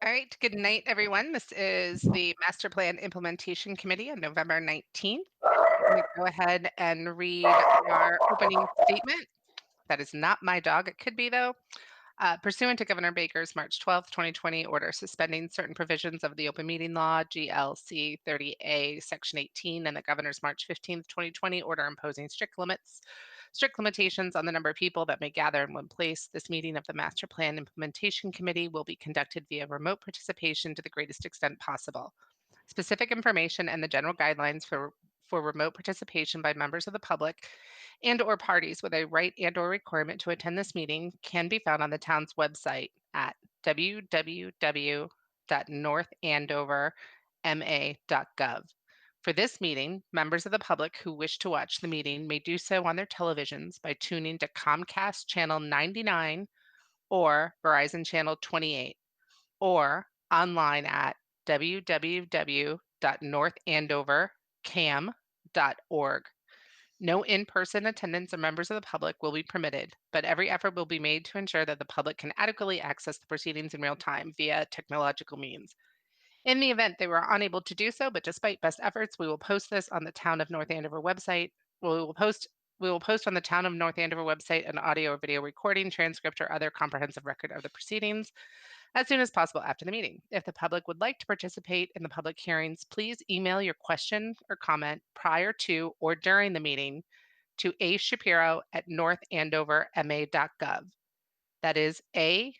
All right, good night, everyone. This is the Master Plan Implementation Committee on November 19th. I'm going to go ahead and read our opening statement. That is not my dog. It could be, though. Pursuant to Governor Baker's March 12th, 2020 order suspending certain provisions of the Open Meeting Law, GLC 30A, Section 18, and the Governor's March 15th, 2020 order imposing strict limitations on the number of people that may gather in one place, this meeting of the Master Plan Implementation Committee will be conducted via remote participation to the greatest extent possible. Specific information and the general guidelines for remote participation by members of the public and or parties with a right and or requirement to attend this meeting can be found on the town's website at www.northandoverma.gov. For this meeting, members of the public who wish to watch the meeting may do so on their televisions by tuning to Comcast Channel 99 or Verizon Channel 28, or online at www.northandovercam.org. No in-person attendance of members of the public will be permitted, but every effort will be made to ensure that the public can adequately access the proceedings in real time via technological means. In the event they were unable to do so, but despite best efforts, we will post this on the Town of North Andover website. We will post on the Town of North Andover website an audio or video recording, transcript, or other comprehensive record of the proceedings as soon as possible after the meeting. If the public would like to participate in the public hearings, please email your question or comment prior to or during the meeting to ashapiro@northandoverma.gov. That is ASHAPIRO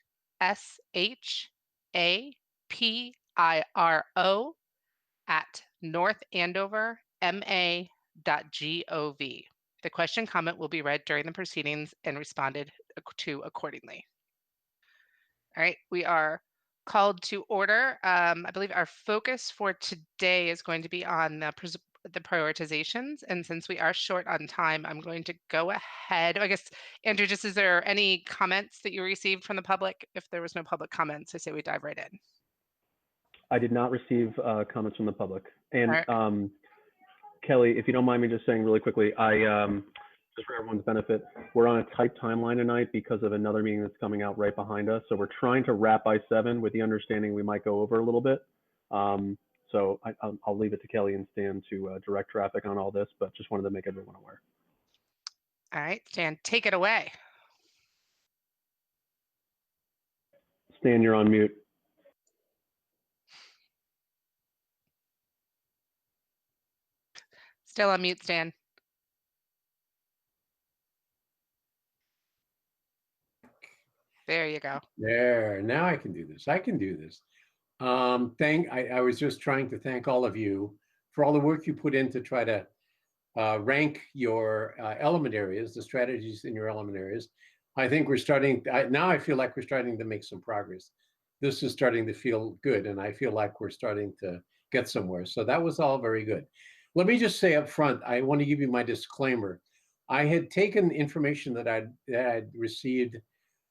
at northandoverma.gov. The question comment will be read during the proceedings and responded to accordingly. All right, we are called to order. I believe our focus for today is going to be on the prioritizations. And since we are short on time, I'm going to go ahead. I guess, Andrew, just is there any comments that you received from the public? If there was no public comments, I say we dive right in. I did not receive comments from the public. All And right. Kelly, if you don't mind me just saying really quickly, just for everyone's benefit, we're on a tight timeline tonight because of another meeting that's coming out right behind us. So we're trying to wrap by 7 with the understanding we might go over a little bit. So I'll leave it to Kelly and Stan to direct traffic on all this, but just wanted to make everyone aware. All right, Stan, take it away. Stan, you're on mute. Still on mute, Stan. There you go. There, now I can do this. I can do this. I was just trying to thank all of you for all the work you put in to try to rank your element areas, the strategies in your element areas. I think we're starting, now I feel like we're starting to make some progress. This is starting to feel good, and I feel like we're starting to get somewhere. So that was all very good. Let me just say up front, I want to give you my disclaimer. I had taken information that I'd received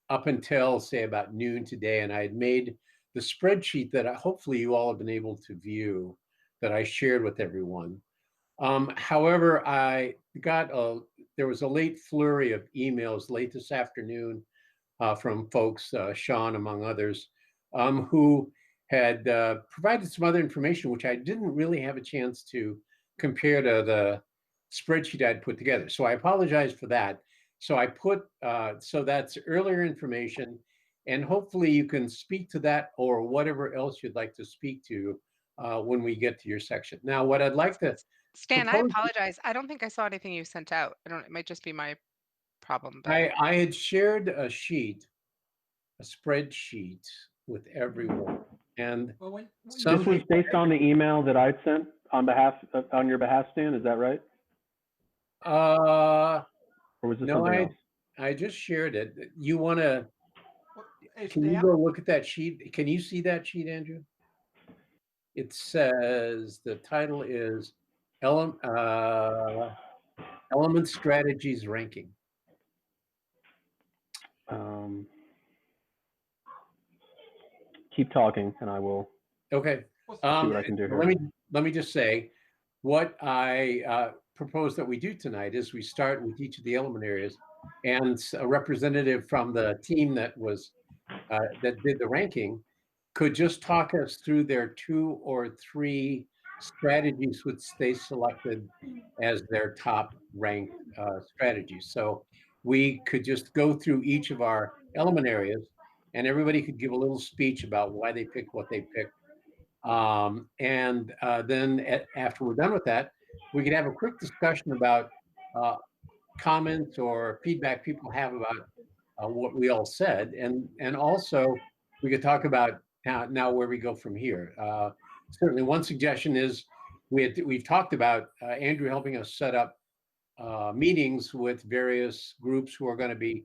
up until, say, about noon today, and I had made the spreadsheet that hopefully you all have been able to view that I shared with everyone. However, there was a late flurry of emails late this afternoon from folks, Sean among others, who had provided some other information which I didn't really have a chance to compare to the spreadsheet I'd put together. So I apologize for that. So I put, so that's earlier information, and hopefully you can speak to that or whatever else you'd like to speak to when we get to your section. Now, what I'd like to Stan, I apologize. I don't think I saw anything you sent out. It might just be my problem. But I had shared a spreadsheet with everyone, and This was based on the email that I'd sent on your behalf, Stan. Is that right? Or was this something else? I just shared it. You want to? Can you Stan? go look at that sheet? Can you see that sheet, Andrew? It says the title is Element Strategies Ranking. Keep talking, and I will. Okay. See what I can do here. Let me just say, what I propose that we do tonight is we start with each of the element areas, and a representative from the team that was that did the ranking could just talk us through their 2 or 3 strategies which they selected as their top ranked strategies. So we could just go through each of our element areas and everybody could give a little speech about why they picked what they picked. And then after we're done with that, we could have a quick discussion about uh, comments or feedback people have about what we all said, and also we could talk about now where we go from here. Certainly, one suggestion is we've talked about Andrew helping us set up meetings with various groups who are going to be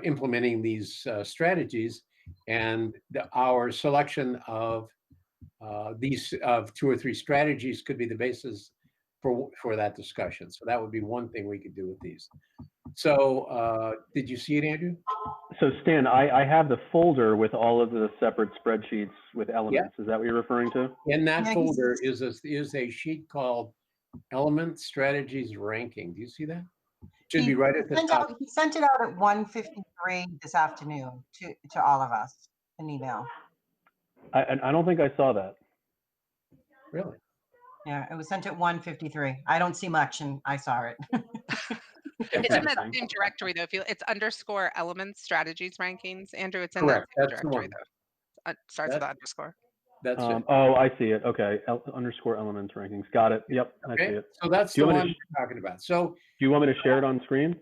implementing these strategies, and our selection of these of 2 or 3 strategies could be the basis for that discussion. So that would be one thing we could do with these. So did you see it, Andrew? So Stan, I have the folder with all of the separate spreadsheets with Yeah. elements. Is that what you're referring to? In that Yeah, folder is a sheet called Element Strategies Ranking. Do you see that? Should be right at the top. he sent it out at 1:53 this afternoon to all of us, an email. I don't think I saw that. Really? Yeah, it was sent at 1:53. I don't see much and I saw it. It's in that Okay. same directory though. If you, it's underscore elements strategies rankings. Andrew, it's in that Correct. same That's the directory one. though. Starts with That, the underscore. that's it. Oh, I see it. Okay. Underscore elements rankings. Got it. Yep, I see Okay. it. So that's Do the you want one me to, we're talking about. So do you want me to share it on screen?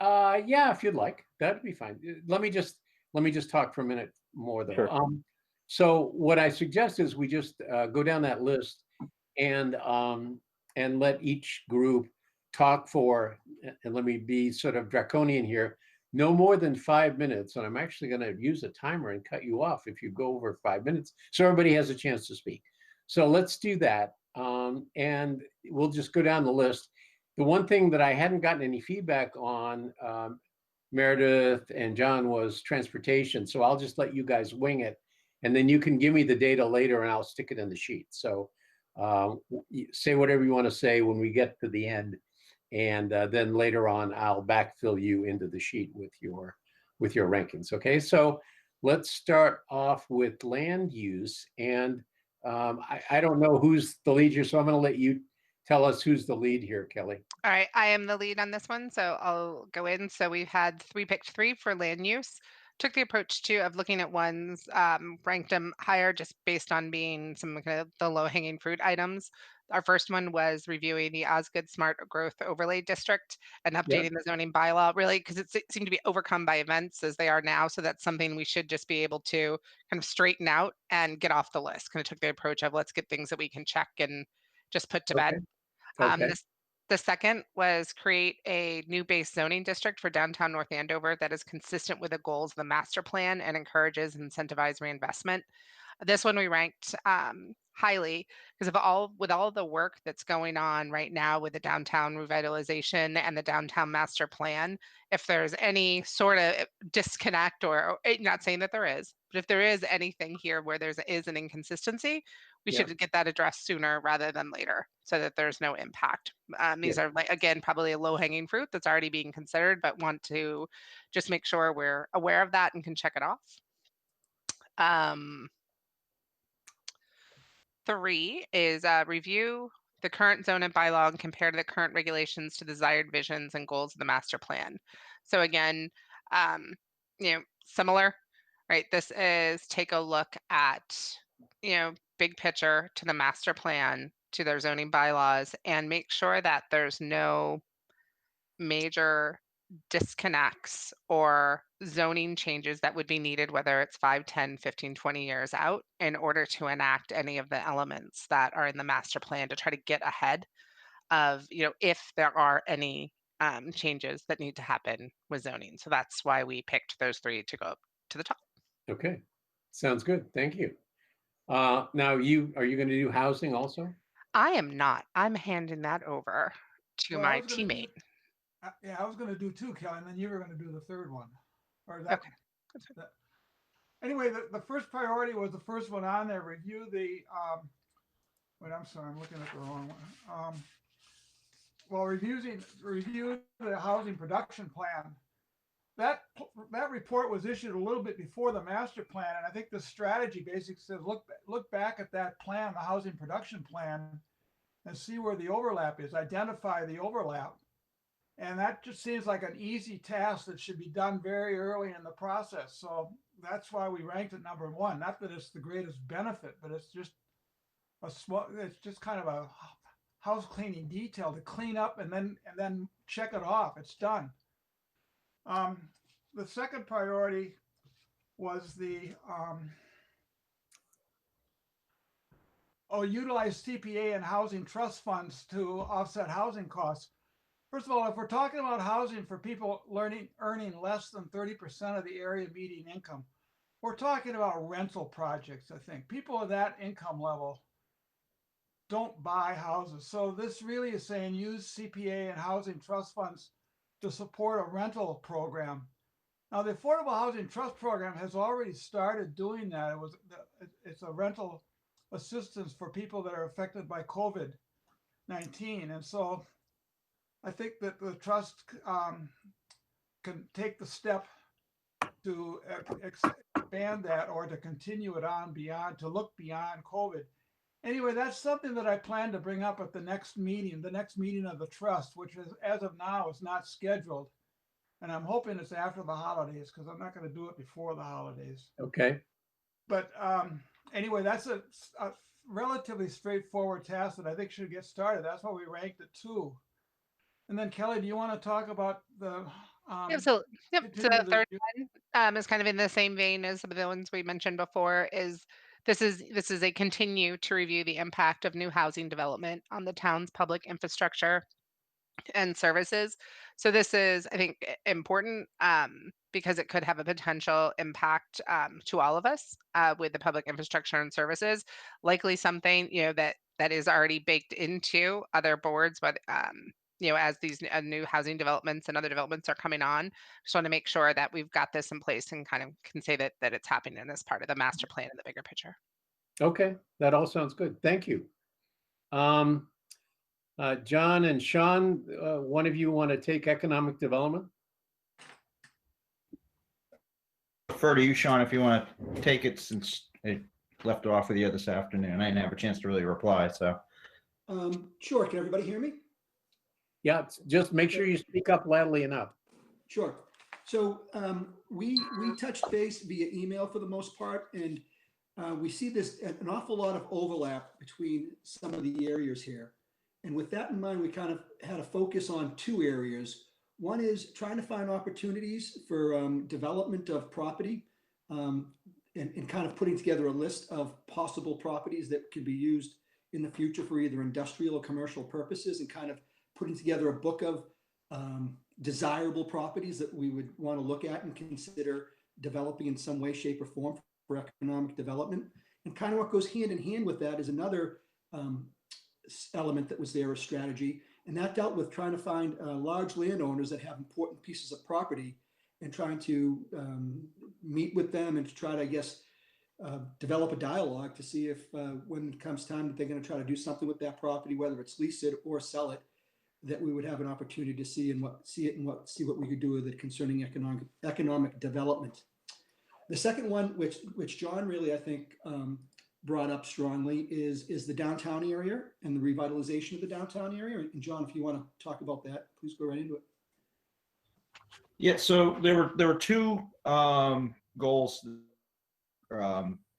yeah, if you'd like, that'd be fine. Let me just talk for a minute more though. Sure. So what I suggest is we just go down that list and let each group talk for, and let me be sort of draconian here, no more than 5 minutes. And I'm actually going to use a timer and cut you off if you go over 5 minutes, so everybody has a chance to speak. So let's do that, and we'll just go down the list. The one thing that I hadn't gotten any feedback on, Meredith and John, was transportation. So I'll just let you guys wing it, and then you can give me the data later, and I'll stick it in the sheet. So say whatever you want to say when we get to the end, and then later on I'll backfill you into the sheet with your rankings. Okay, so let's start off with land use, and I don't know who's the lead here, so I'm going to let you tell us who's the lead here, Kelly. All right, I am the lead on this one, so I'll go in. So we've had picked three for land use. Took the approach of looking at ones, ranked them higher just based on being some kind of the low hanging fruit items. Our first one was reviewing the Osgood Smart Growth Overlay District and Yep. updating the zoning bylaw, really, because it seemed to be overcome by events as they are now. So that's something we should just be able to kind of straighten out and get off the list. Kind of took the approach of let's get things that we can check and just put to Okay. bed. Okay. The second was create a new base zoning district for downtown North Andover that is consistent with the goals of the master plan and encourages incentivized reinvestment. This one we ranked highly because of all the work that's going on right now with the downtown revitalization and the downtown master plan. If there's any sort of disconnect, or not saying that there is, but if there is anything here where is an inconsistency, we Yeah. should get that addressed sooner rather than later, so that there's no impact. These Yeah. are like again probably a low hanging fruit that's already being considered, but want to just make sure we're aware of that and can check it off. Um, 3 is review the current zone and bylaw and compare to the current regulations to desired visions and goals of the master plan. So again, similar, right? This is take a look at, big picture to the master plan, to their zoning bylaws, and make sure that there's no major disconnects or zoning changes that would be needed, whether it's 5, 10, 15, 20 years out, in order to enact any of the elements that are in the master plan to try to get ahead of, if there are any changes that need to happen with zoning. So that's why we picked those three to go up to the top. Okay. Sounds good. Thank you. Now are you going to do housing also? I am not. I'm handing that over to Well, I my was gonna do, teammate. yeah, I was gonna do two, Kelly, and then you were gonna do the third one, or that. Okay. That's fine. that. Anyway, the first priority was the first one on there. Review the. Wait, I'm sorry, I'm looking at the wrong one. Well, review the housing production plan that report was issued a little bit before the master plan, and I think the strategy basically says look back at that plan, the housing production plan, and see where the overlap is. Identify the overlap, and that just seems like an easy task that should be done very early in the process. So that's why we ranked it number one. Not that it's the greatest benefit, but it's just it's just kind of a house cleaning detail to clean up and then check it off. It's done. The second priority was utilize CPA and housing trust funds to offset housing costs. First of all, if we're talking about housing for people earning less than 30% of the area median income, we're talking about rental projects. I think people of that income level don't buy houses. So this really is saying use CPA and housing trust funds to support a rental program. Now, the Affordable Housing Trust Program has already started doing that. It's a rental assistance for people that are affected by COVID-19. And so I think that the trust can take the step to expand that or to continue it on beyond, to look beyond COVID. Anyway, that's something that I plan to bring up at the next meeting of the trust, which is, as of now, is not scheduled. And I'm hoping it's after the holidays because I'm not going to do it before the holidays. Okay. But anyway, that's a relatively straightforward task that I think should get started. That's why we ranked it 2. And then Kelly, do you want to talk about the So yep. So the third review? one is kind of in the same vein as some of the ones we mentioned before. This is a continue to review the impact of new housing development on the town's public infrastructure and services. So this is, I think, important because it could have a potential impact to all of us with the public infrastructure and services. Likely something that is already baked into other boards, but as these new housing developments and other developments are coming on, just want to make sure that we've got this in place and kind of can say that it's happening as part of the master plan in the bigger picture. Okay, that all sounds good. Thank you. John and Sean, one of you want to take economic development? Defer to you, Sean, if you want to take it, since I left it off with you this afternoon. I didn't have a chance to really reply, so. Sure. Can everybody hear me? Yeah, just make sure you speak up loudly enough. Sure. So we touched base via email for the most part, and we see an awful lot of overlap between some of the areas here. And with that in mind, we kind of had a focus on 2 areas. One is trying to find opportunities for development of property and kind of putting together a list of possible properties that could be used in the future for either industrial or commercial purposes, and kind of putting together a book of desirable properties that we would want to look at and consider developing in some way, shape, or form for economic development. And kind of what goes hand in hand with that is another element that was there, a strategy, and that dealt with trying to find large landowners that have important pieces of property and trying to meet with them and to try to, I guess, develop a dialogue to see if when it comes time that they're going to try to do something with that property, whether it's lease it or sell it, that we would have an opportunity to see what we could do with it concerning economic development. The second one, which John really, I think, brought up strongly is the downtown area and the revitalization of the downtown area. And John, if you want to talk about that, please go right into it. Yeah, so there were 2 goals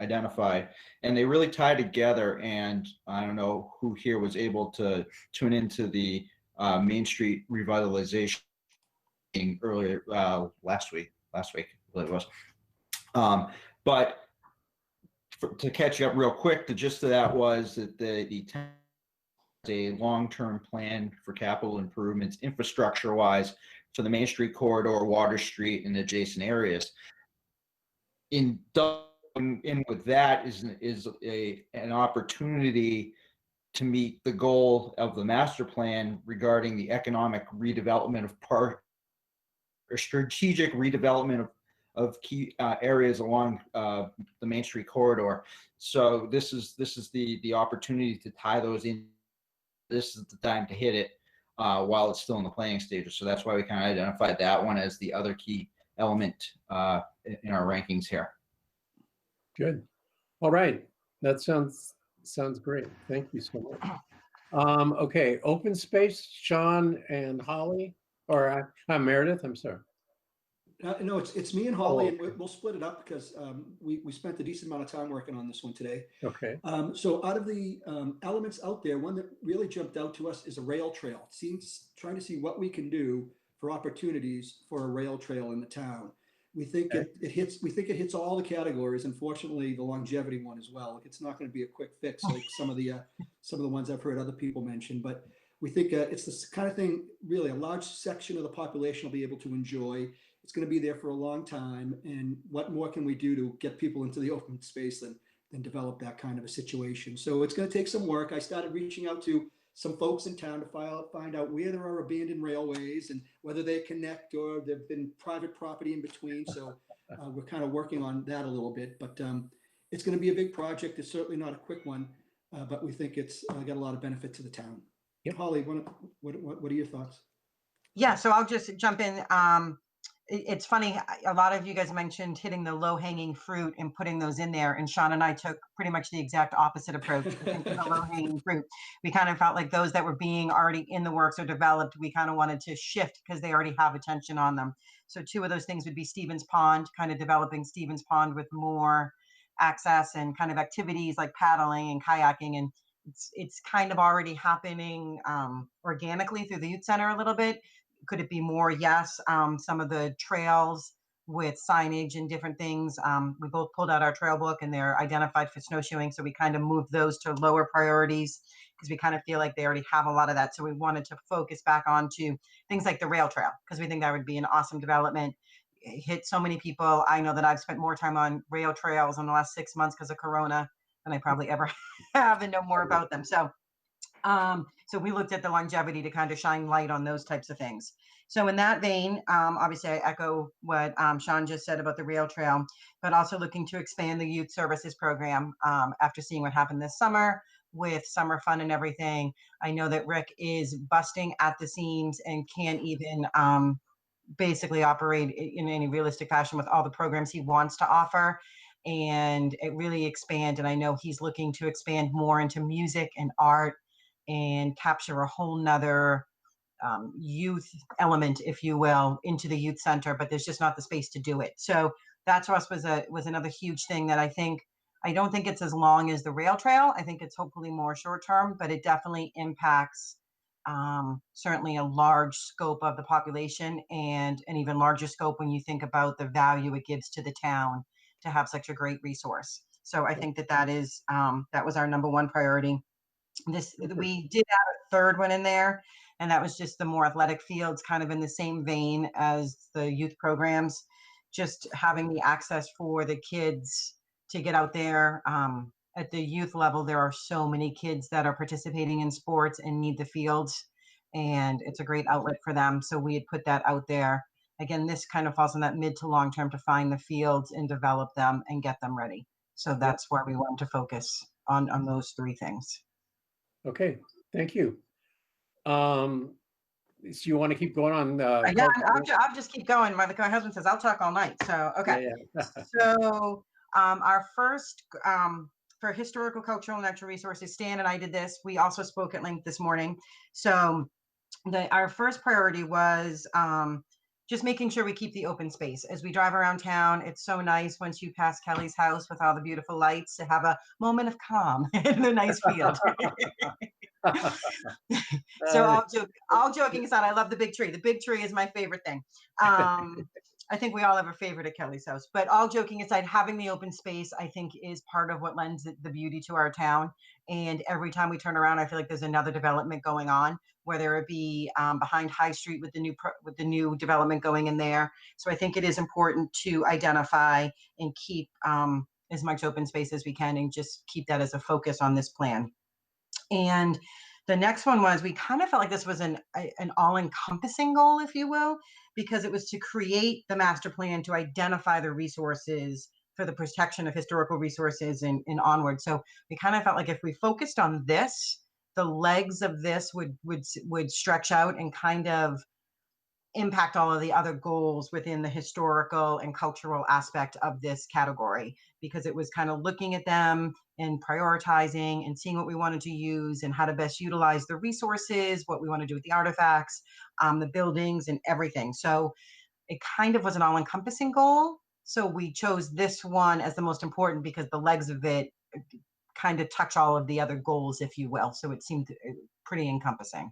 identified, and they really tie together. And I don't know who here was able to tune into the Main Street revitalization earlier last week, I believe it was. But to catch you up real quick, the gist of that was that the town has a long-term plan for capital improvements, infrastructure-wise, for the Main Street corridor, Water Street, and adjacent areas. In with that is an opportunity to meet the goal of the master plan regarding the economic redevelopment or strategic redevelopment of key areas along the Main Street corridor. So this is the opportunity to tie those in. This is the time to hit it while it's still in the planning stages. So that's why we kind of identified that one as the other key element in our rankings here. Good. All right. That sounds great. Thank you so much. Okay, open space, Sean and Holly, or Meredith, I'm sorry. No, it's me and Holly, Oh, and okay. we'll split it up because we spent a decent amount of time working on this one today. Okay. So out of the elements out there, one that really jumped out to us is a rail trail. It seems trying to see what we can do for opportunities for a rail trail in the town. We think Okay. it hits all the categories. Unfortunately, the longevity one as well. It's not going to be a quick fix like some of the ones I've heard other people mention, but we think it's this kind of thing. Really, a large section of the population will be able to enjoy. It's going to be there for a long time. And what more can we do to get people into the open space than develop that kind of a situation? So it's going to take some work. I started reaching out to some folks in town to find out where there are abandoned railways and whether they connect or there've been private property in between. So we're kind of working on that a little bit, but it's going to be a big project. It's certainly not a quick one, but we think it's got a lot of benefit to the town. Yep. Holly, what are your thoughts? Yeah, so I'll just jump in. It's funny, a lot of you guys mentioned hitting the low hanging fruit and putting those in there. And Sean and I took pretty much the exact opposite approach. I think for the low hanging fruit, we kind of felt like those that were being already in the works or developed, we kind of wanted to shift because they already have attention on them. So two of those things would be Stevens Pond, kind of developing Stevens Pond with more access and kind of activities like paddling and kayaking. And it's kind of already happening organically through the youth center a little bit. Could it be more? Yes. Some of the trails with signage and different things. We both pulled out our trail book and they're identified for snowshoeing. So we kind of moved those to lower priorities because we kind of feel like they already have a lot of that. So we wanted to focus back onto things like the rail trail because we think that would be an awesome development. It hit so many people. I know that I've spent more time on rail trails in the last 6 months because of Corona than I probably ever have and know more about them. So we looked at the longevity to kind of shine light on those types of things. So in that vein, obviously I echo what Sean just said about the rail trail, but also looking to expand the youth services program after seeing what happened this summer with summer fun and everything. I know that Rick is busting at the seams and can't even basically operate in any realistic fashion with all the programs he wants to offer and it really expand. And I know he's looking to expand more into music and art and capture a whole nother youth element, if you will, into the youth center, but there's just not the space to do it. So that to us was another huge thing that I don't think it's as long as the rail trail. I think it's hopefully more short term, but it definitely impacts certainly a large scope of the population and an even larger scope when you think about the value it gives to the town to have such a great resource. So I think that was our number one priority. We did add a third one in there, and that was just the more athletic fields, kind of in the same vein as the youth programs, just having the access for the kids to get out there. At the youth level, there are so many kids that are participating in sports and need the fields, and it's a great outlet for them. So we had put that out there. Again, this kind of falls in that mid to long term to find the fields and develop them and get them ready. So that's where we want to focus on those three things. Okay, thank you. So you want to keep going on? Yeah, I'll just keep going. My husband says I'll talk all night. So okay. Yeah. So our first for historical, cultural, and natural resources, Stan and I did this. We also spoke at length this morning. So our first priority was just making sure we keep the open space as we drive around town. It's so nice once you pass Kelly's house with all the beautiful lights to have a moment of calm in a nice field. So all joking aside, I love the big tree. The big tree is my favorite thing. I think we all have a favorite at Kelly's house, but all joking aside, having the open space, I think is part of what lends the beauty to our town. And every time we turn around, I feel like there's another development going on, whether it be behind High Street with the new development going in there. So I think it is important to identify and keep as much open space as we can and just keep that as a focus on this plan. And the next one was we kind of felt like this was an all-encompassing goal, if you will, because it was to create the master plan to identify the resources for the protection of historical resources and onward. So we kind of felt like if we focused on this, the legs of this would stretch out and kind of impact all of the other goals within the historical and cultural aspect of this category, because it was kind of looking at them and prioritizing and seeing what we wanted to use and how to best utilize the resources, what we want to do with the artifacts, the buildings and everything. So it kind of was an all-encompassing goal. So we chose this one as the most important because the legs of it kind of touch all of the other goals, if you will. So it seemed pretty encompassing.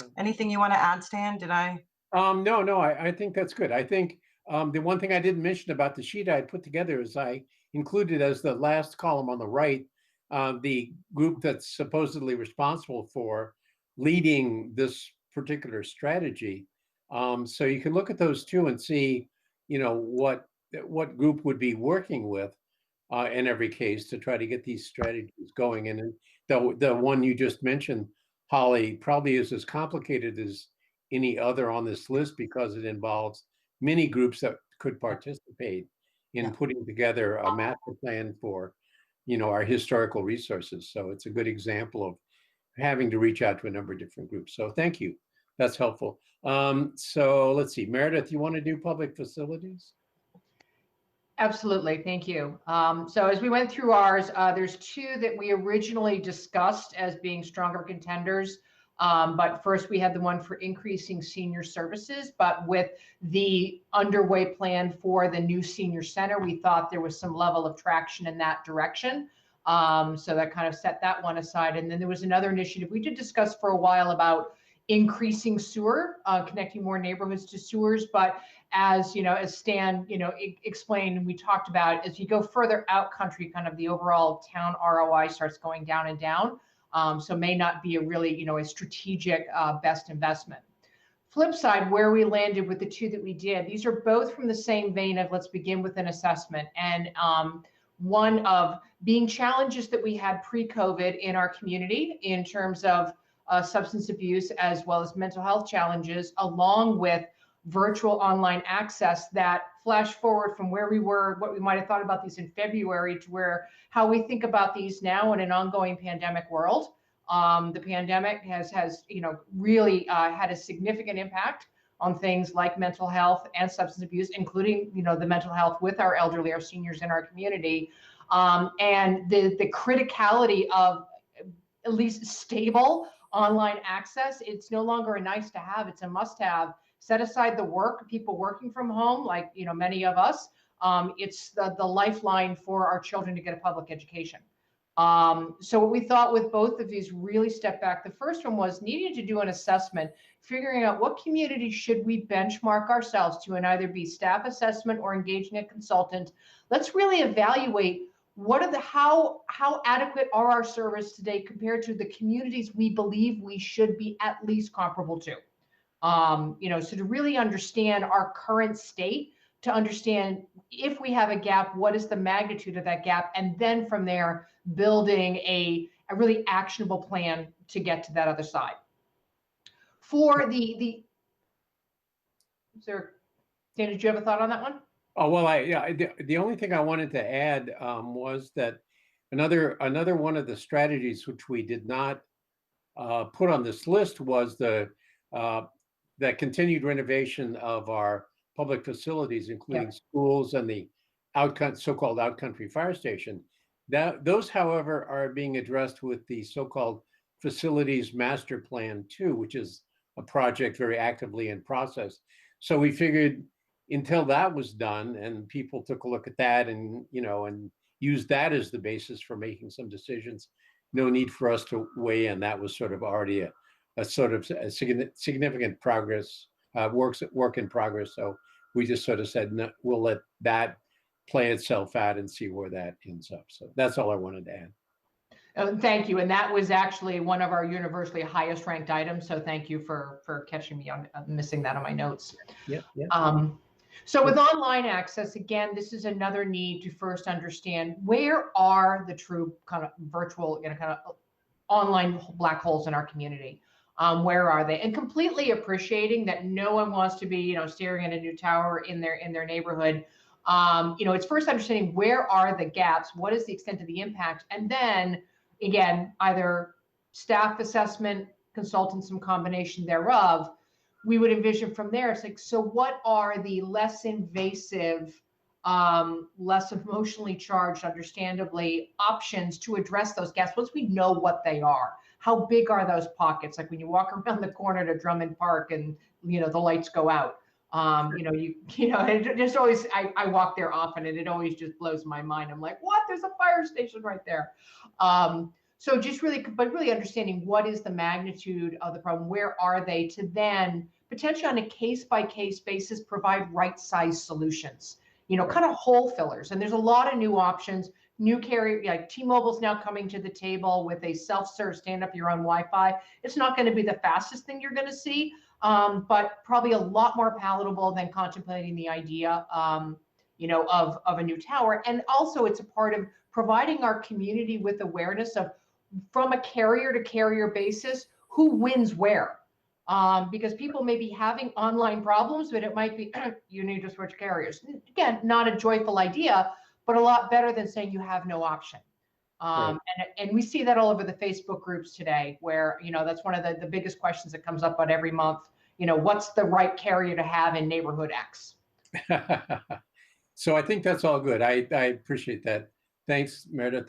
Yeah. Anything you want to add, Stan? Did I? No, I think that's good. I think the one thing I didn't mention about the sheet I put together is I included as the last column on the right, the group that's supposedly responsible for leading this particular strategy. So you can look at those two and see, what group would be working with in every case to try to get these strategies going. And the one you just mentioned, Holly, probably is as complicated as any other on this list because it involves many groups that could participate in putting together a master plan for, our historical resources. So it's a good example of having to reach out to a number of different groups. So thank you. That's helpful. So let's see, Meredith, you want to do public facilities? Absolutely, thank you. So as we went through ours, there's two that we originally discussed as being stronger contenders. But first we had the one for increasing senior services, but with the underway plan for the new senior center, we thought there was some level of traction in that direction. So that kind of set that one aside. And then there was another initiative we did discuss for a while about increasing sewer, connecting more neighborhoods to sewers. But as as Stan, explained, and we talked about, as you go further out country, kind of the overall town ROI starts going down and down. So may not be a really, a strategic best investment. Flip side, where we landed with the two that we did, these are both from the same vein of let's begin with an assessment. And one of being challenges that we had pre-COVID in our community in terms of substance abuse as well as mental health challenges, along with virtual online access, that flash forward from where we were, what we might have thought about these in February to where how we think about these now in an ongoing pandemic world. The pandemic has really had a significant impact on things like mental health and substance abuse, including the mental health with our elderly, our seniors in our community, and the criticality of at least stable online access. It's no longer a nice to have, it's a must have. Set aside the work, people working from home, like many of us. It's the lifeline for our children to get a public education. So what we thought with both of these, really step back. The first one was needing to do an assessment, figuring out what community should we benchmark ourselves to, and either be staff assessment or engaging a consultant. Let's really evaluate what are how adequate are our services today compared to the communities we believe we should be at least comparable to. So to really understand our current state, to understand if we have a gap, what is the magnitude of that gap, and then from there, building a really actionable plan to get to that other side. For the is there, Dan, did you have a thought on that one? Oh, well, the only thing I wanted to add was that another one of the strategies which we did not put on this list was the continued renovation of our public facilities, including schools and the so-called out-country fire station. Those, however, are being addressed with the so-called Facilities Master Plan 2, which is a project very actively in process. So we figured until that was done and people took a look at that and used that as the basis for making some decisions, no need for us to weigh in. That was sort of already a sort of a significant progress, work in progress. So we just sort of said, no, we'll let that play itself out and see where that ends up. So that's all I wanted to add. Thank you. And that was actually one of our universally highest ranked items. So thank you for catching me on missing that on my notes. Yeah. So with online access, again, this is another need to first understand where are the true kind of virtual, kind of online black holes in our community. Where are they? And completely appreciating that no one wants to be, staring at a new tower in their neighborhood. It's first understanding where are the gaps, what is the extent of the impact, and then again, either staff assessment, consultant, some combination thereof, we would envision from there, it's like, so what are the less invasive, less emotionally charged, understandably, options to address those gaps once we know what they are? How big are those pockets? Like when you walk around the corner to Drummond Park and, the lights go out. It just always, I walk there often and it always just blows my mind. I'm like, what? There's a fire station right there. So just really understanding what is the magnitude of the problem, where are they, to then potentially on a case-by-case basis provide right-sized solutions, kind of hole fillers. And there's a lot of new options, new carrier, like T-Mobile's now coming to the table with a self-serve stand up your own Wi-Fi. It's not going to be the fastest thing you're going to see, but probably a lot more palatable than contemplating the idea, of a new tower. And also it's a part of providing our community with awareness of, from a carrier to carrier basis, who wins where. Because people may be having online problems, but it might be, you need to switch carriers. Again, not a joyful idea, but a lot better than saying you have no option. Right. And we see that all over the Facebook groups today, where, that's one of the biggest questions that comes up about every month. What's the right carrier to have in neighborhood X? So I think that's all good. I appreciate that. Thanks, Meredith.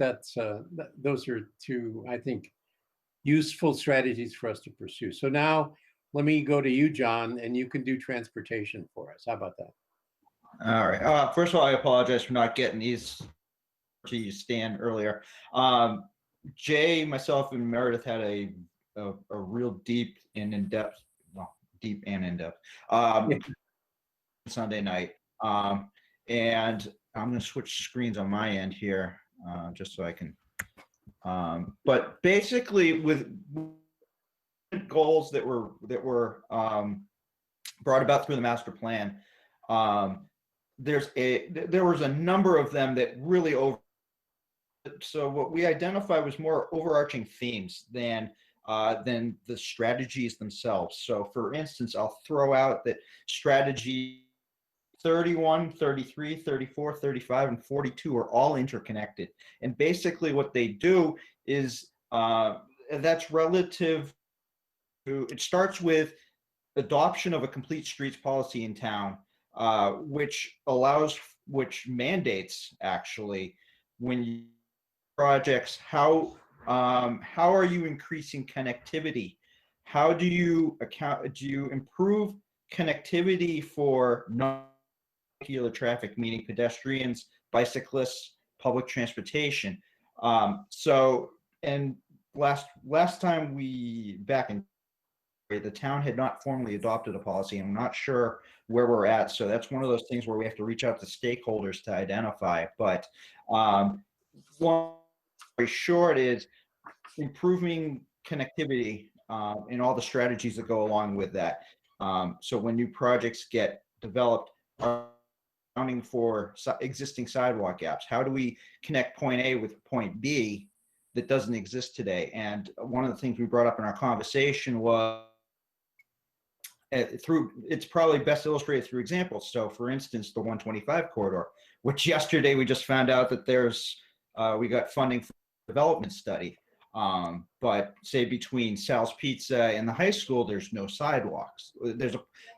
Those are two, I think, useful strategies for us to pursue. So now let me go to you, John, and you can do transportation for us. How about that? All right. First of all, I apologize for not getting these to you, Stan, earlier. Jay, myself, and Meredith had a real deep and in-depth, Sunday night. And I'm going to switch screens on my end here, just so I can. But basically, with goals that were brought about through the master plan, there was a number of them that really so what we identified was more overarching themes than the strategies themselves. So for instance, I'll throw out that strategy 31, 33, 34, 35, and 42 are all interconnected. And basically what they do is that's relative to, it starts with adoption of a complete streets policy in town, which mandates actually, when you projects, how are you increasing connectivity? How do you improve connectivity for non-vehicular traffic, meaning pedestrians, bicyclists, public transportation? And last time back in the town had not formally adopted a policy. I'm not sure where we're at. So that's one of those things where we have to reach out to stakeholders to identify. But one very short is improving connectivity and all the strategies that go along with that. So when new projects get developed, accounting for existing sidewalk gaps, how do we connect point A with point B that doesn't exist today? And one of the things we brought up in our conversation was it's probably best illustrated through examples. So for instance, the 125 corridor, which yesterday we just found out that we got funding for a development study. But say between Sal's Pizza and the high school, there's no sidewalks. There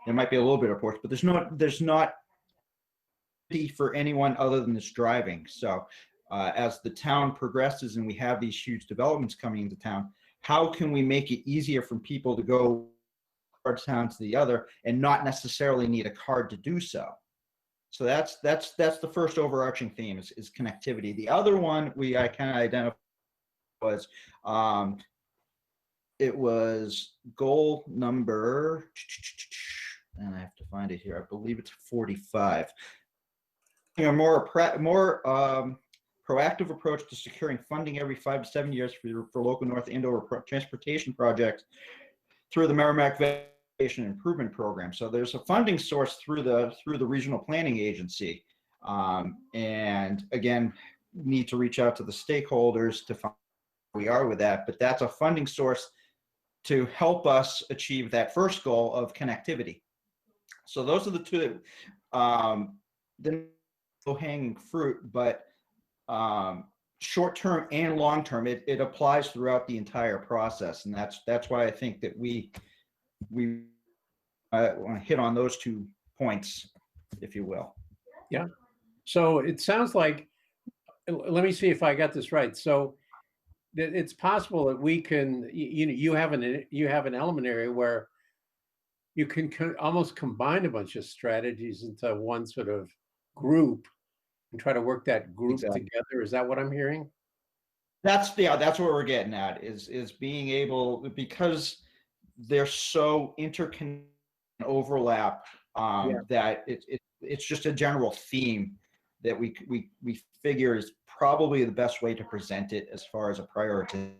might be a little bit of porch, but there's not for anyone other than this driving. So as the town progresses and we have these huge developments coming into town, how can we make it easier for people to go from one town to the other and not necessarily need a card to do so? So that's the first overarching theme is connectivity. The other one I kind of identified was it was goal number, and I have to find it here. I believe it's 45. A more proactive approach to securing funding every 5 to 7 years for local North Andover transportation projects through the Merrimack Vegetation Improvement Program. So there's a funding source through the regional planning agency, and again, need to reach out to the stakeholders to find where we are with that. But that's a funding source to help us achieve that first goal of connectivity. So those are the two that the low-hanging fruit, but short-term and long-term, it applies throughout the entire process, and that's why I think that we I want to hit on those 2 points, if you will. Yeah. So it sounds like, let me see if I got this right. So that it's possible that we can, you have an element area where you can almost combine a bunch of strategies into one sort of group and try to work that group Exactly. together. Is that what I'm hearing? That's what we're getting at is being able, because they're so interconnected and overlap, Yeah. that it's just a general theme that we figure is probably the best way to present it as far as a priority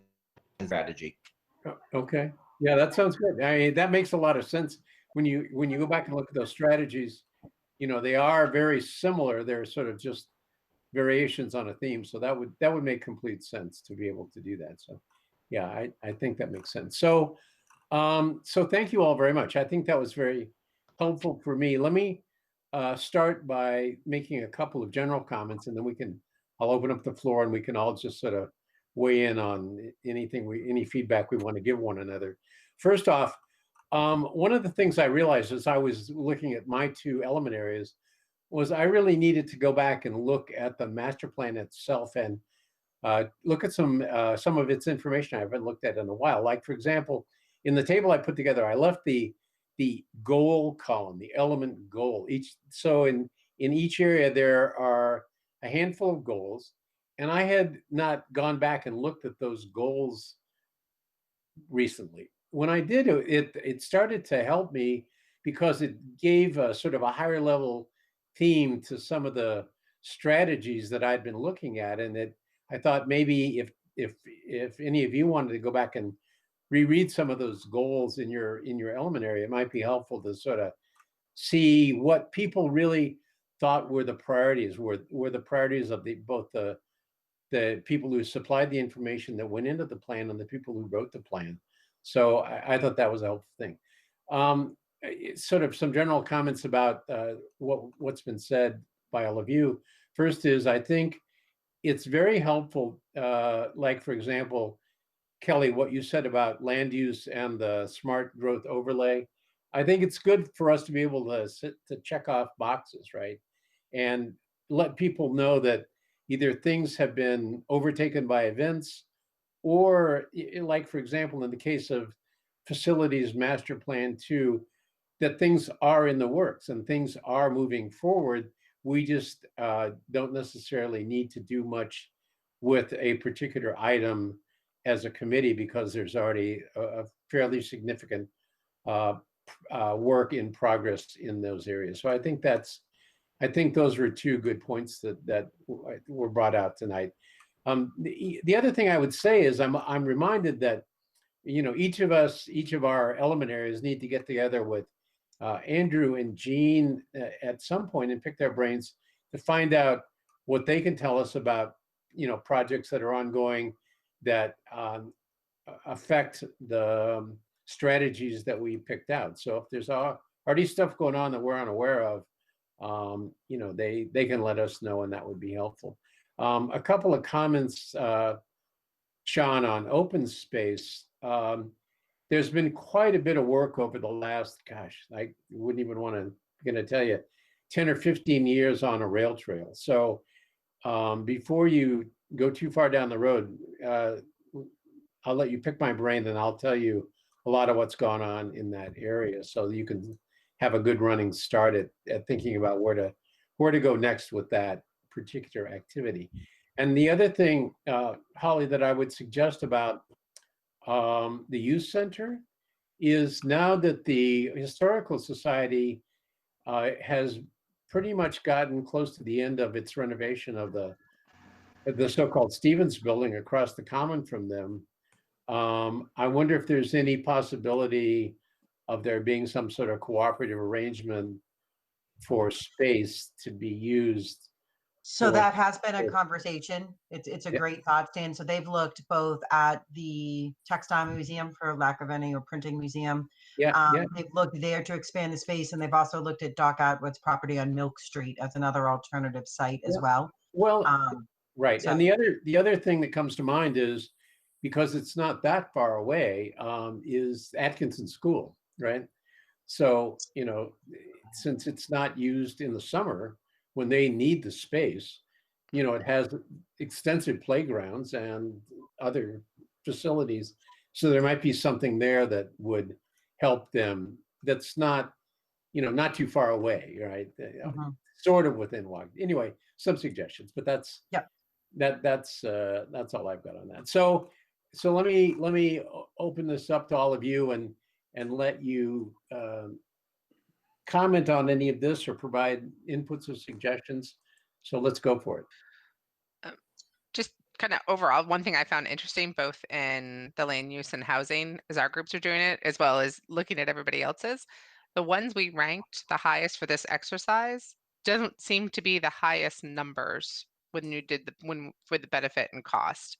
strategy. Okay. Yeah, that sounds good. I mean, that makes a lot of sense. When you go back and look at those strategies, they are very similar. They're sort of just variations on a theme. So that would make complete sense to be able to do that. So yeah, I think that makes sense. So so thank you all very much. I think that was very helpful for me. Let me start by making a couple of general comments, and then I'll open up the floor and we can all just sort of weigh in on any feedback we want to give one another. First off, one of the things I realized as I was looking at my 2 element areas was I really needed to go back and look at the master plan itself and look at some of its information I haven't looked at in a while. Like, for example, in the table I put together, I left the goal column, the element goal. So in each area there are a handful of goals, and I had not gone back and looked at those goals recently. When I did, it started to help me because it gave a sort of a higher level theme to some of the strategies that I'd been looking at, and that I thought maybe if any of you wanted to go back and reread some of those goals in your element area, it might be helpful to sort of see what people really thought were the priorities, were the priorities of both the people who supplied the information that went into the plan and the people who wrote the plan. So I thought that was a helpful thing. Sort of some general comments about what's been said by all of you. First is, I think it's very helpful, like, for example, Kelly, what you said about land use and the smart growth overlay. I think it's good for us to be able to check off boxes, right? And let people know that either things have been overtaken by events, or like, for example, in the case of facilities master plan 2, that things are in the works and things are moving forward. We just don't necessarily need to do much with a particular item as a committee because there's already a fairly significant work in progress in those areas. So I think those were 2 good points that were brought out tonight. The other thing I would say is I'm reminded that each of our element areas need to get together with Andrew and Jean at some point and pick their brains to find out what they can tell us about projects that are ongoing that affect the strategies that we picked out. So if there's already stuff going on that we're unaware of, they can let us know, and that would be helpful. A couple of comments, Sean, on open space. There's been quite a bit of work over the last, I wouldn't even want to tell you, 10 or 15 years on a rail trail. So before you go too far down the road, I'll let you pick my brain, and I'll tell you a lot of what's gone on in that area, so you can have a good running start at thinking about where to go next with that particular activity. And the other thing, Holly, that I would suggest about the youth center is, now that the Historical Society has pretty much gotten close to the end of its renovation of the so-called Stevens building across the common from them, I wonder if there's any possibility of there being some sort of cooperative arrangement for space to be used. So that has been a conversation. It's a Yeah. great thought, Stan. So they've looked both at the textile museum, for lack of any, or printing museum. Yeah. They've looked there to expand the space, and they've also looked at Doc Atwood's property on Milk Street as another alternative site as Yeah. well. Well, right. so- And the other thing that comes to mind is, because it's not that far away, is Atkinson School, right? So, since it's not used in the summer when they need the space, it has extensive playgrounds and other facilities. So there might be something there that would help them. That's not, not too far away, right? Mhm. Sort of within walk. Anyway, some suggestions, but that's Yep. that's all I've got on that. So let me open this up to all of you and let you comment on any of this or provide inputs or suggestions. So let's go for it. Just kind of overall, one thing I found interesting, both in the land use and housing, as our groups are doing it, as well as looking at everybody else's, the ones we ranked the highest for this exercise doesn't seem to be the highest numbers when you did when for the benefit and cost.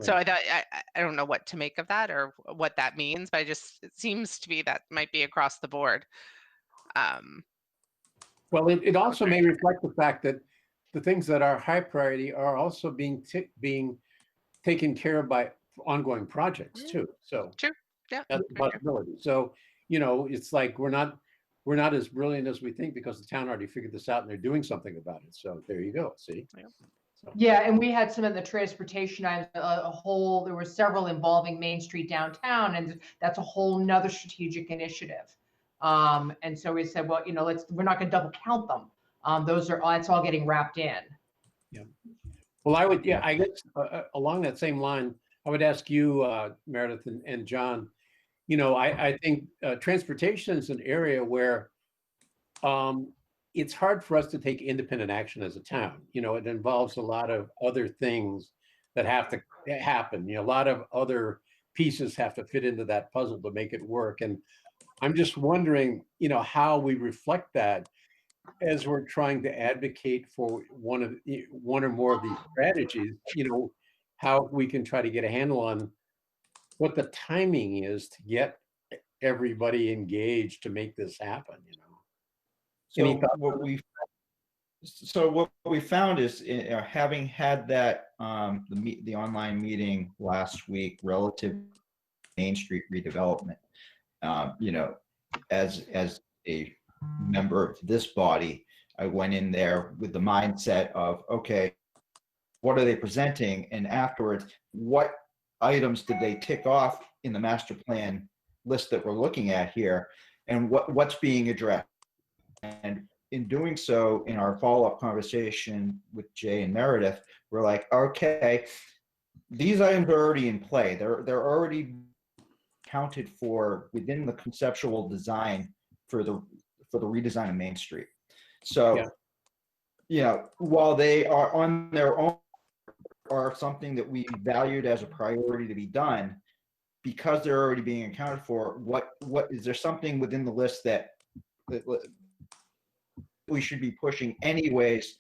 So Right. I thought I don't know what to make of that or what that means, but it seems to be that might be across the board. Um, Well, it also may reflect the fact that the things that are high priority are also being taken care of by ongoing projects too. So True. Yeah. that's a Very true. possibility. So, it's like we're not as brilliant as we think because the town already figured this out and they're doing something about it. So there you go. See? Yeah. So, Yeah, and we had some in the transportation items, there were several involving Main Street downtown, and that's a whole nother strategic initiative. And so we said, well, we're not gonna double count them. It's all getting wrapped in. yeah. Well, I guess along that same line, I would ask you, Meredith and John, I think transportation is an area where it's hard for us to take independent action as a town. It involves a lot of other things that have to happen. A lot of other pieces have to fit into that puzzle to make it work. And I'm just wondering, how we reflect that as we're trying to advocate for one or more of these strategies. How we can try to get a handle on what the timing is to get everybody engaged to make this happen. Any So thoughts? what we found is having had that the online meeting last week relative to Main Street redevelopment, as a member of this body, I went in there with the mindset of, okay, what are they presenting? And afterwards, what items did they tick off in the master plan list that we're looking at here? And what's being addressed? And in doing so, in our follow-up conversation with Jay and Meredith, we're like, okay, these items are already in play. They're already counted for within the conceptual design for the redesign of Main Street. So, while they are on their own, are something that we valued as a priority to be done, because they're already being accounted for, what is there something within the list that we should be pushing anyways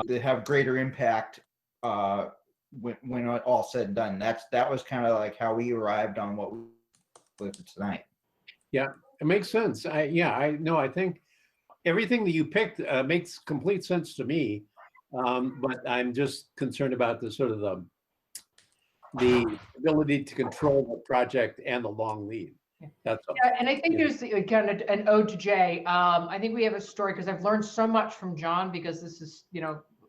that have greater impact when all said and done? That was kind of like how we arrived on what we with tonight. Yeah, it makes sense. I think everything that you picked makes complete sense to me. But I'm just concerned about the sort of the ability to control the project and the long lead. That's all. Yeah, and I think there's again an ode to Jay. I think we have a story because I've learned so much from John, because this is,